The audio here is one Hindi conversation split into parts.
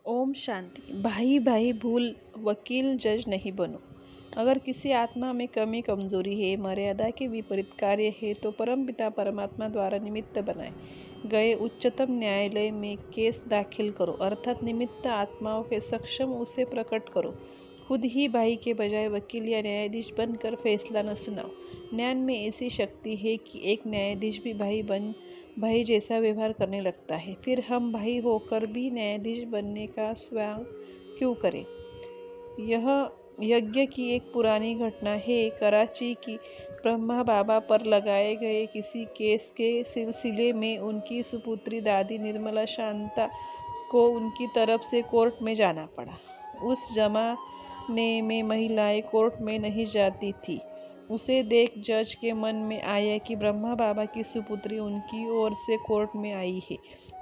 ओम शांति। भाई भाई भूल वकील जज नहीं बनो। अगर किसी आत्मा में कमी कमजोरी है, मर्यादा के विपरीत कार्य है तो परमपिता परमात्मा द्वारा निमित्त बनाए गए उच्चतम न्यायालय में केस दाखिल करो, अर्थात निमित्त आत्माओं के सक्षम उसे प्रकट करो। खुद ही भाई के बजाय वकील या न्यायाधीश बनकर फैसला न सुनाओ। ज्ञान में ऐसी शक्ति है कि एक न्यायाधीश भी भाई जैसा व्यवहार करने लगता है, फिर हम भाई होकर भी न्यायाधीश बनने का स्वयं क्यों करें। यह यज्ञ की एक पुरानी घटना है। कराची की ब्रह्मा बाबा पर लगाए गए किसी केस के सिलसिले में उनकी सुपुत्री दादी निर्मला शांता को उनकी तरफ से कोर्ट में जाना पड़ा। उस जमाने में महिलाएं कोर्ट में नहीं जाती थी। उसे देख जज के मन में आया कि ब्रह्मा बाबा की सुपुत्री उनकी ओर से कोर्ट में आई है।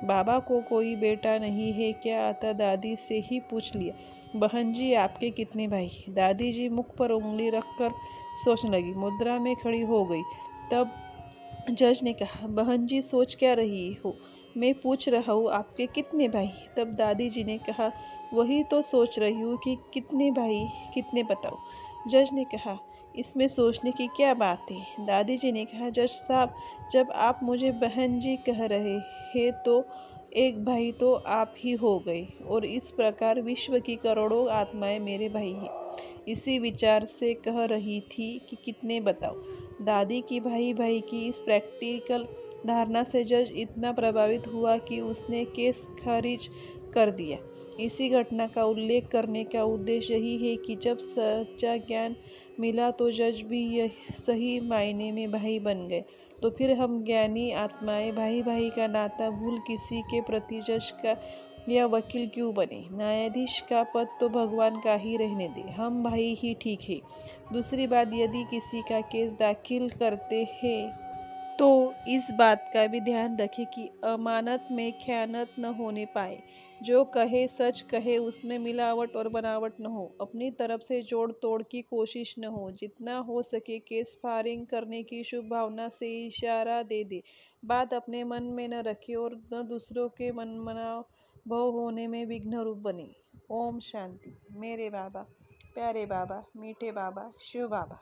बाबा को कोई बेटा नहीं है क्या आता? दादी से ही पूछ लिया। बहन जी, आपके कितने भाई? दादी जी मुख पर उंगली रखकर सोचने लगी, मुद्रा में खड़ी हो गई। तब जज ने कहा, बहन जी सोच क्या रही हो? मैं पूछ रहा हूँ आपके कितने भाई? तब दादी जी ने कहा, वही तो सोच रही हूँ कि कितने भाई कितने बताओ। जज ने कहा, इसमें सोचने की क्या बात है? दादी जी ने कहा, जज साहब, जब आप मुझे बहन जी कह रहे हैं तो एक भाई तो आप ही हो गए, और इस प्रकार विश्व की करोड़ों आत्माएं मेरे भाई हैं। इसी विचार से कह रही थी कि कितने बताओ। दादी की भाई भाई की इस प्रैक्टिकल धारणा से जज इतना प्रभावित हुआ कि उसने केस खारिज कर दिया। इसी घटना का उल्लेख करने का उद्देश्य यही है कि जब सच्चा ज्ञान मिला तो जज भी यह सही मायने में भाई बन गए। तो फिर हम ज्ञानी आत्माएं भाई भाई का नाता भूल किसी के प्रति जज का या वकील क्यों बने? न्यायाधीश का पद तो भगवान का ही रहने दे, हम भाई ही ठीक है। दूसरी बात, यदि किसी का केस दाखिल करते हैं तो इस बात का भी ध्यान रखें कि अमानत में खयानत न होने पाए। जो कहे सच कहे, उसमें मिलावट और बनावट न हो, अपनी तरफ से जोड़ तोड़ की कोशिश न हो। जितना हो सके केस फायरिंग करने की शुभ भावना से इशारा दे दे। बात अपने मन में न रखे और न दूसरों के मन मनाभव होने में विघ्न रूप बने। ओम शांति। मेरे बाबा, प्यारे बाबा, मीठे बाबा, शिव बाबा।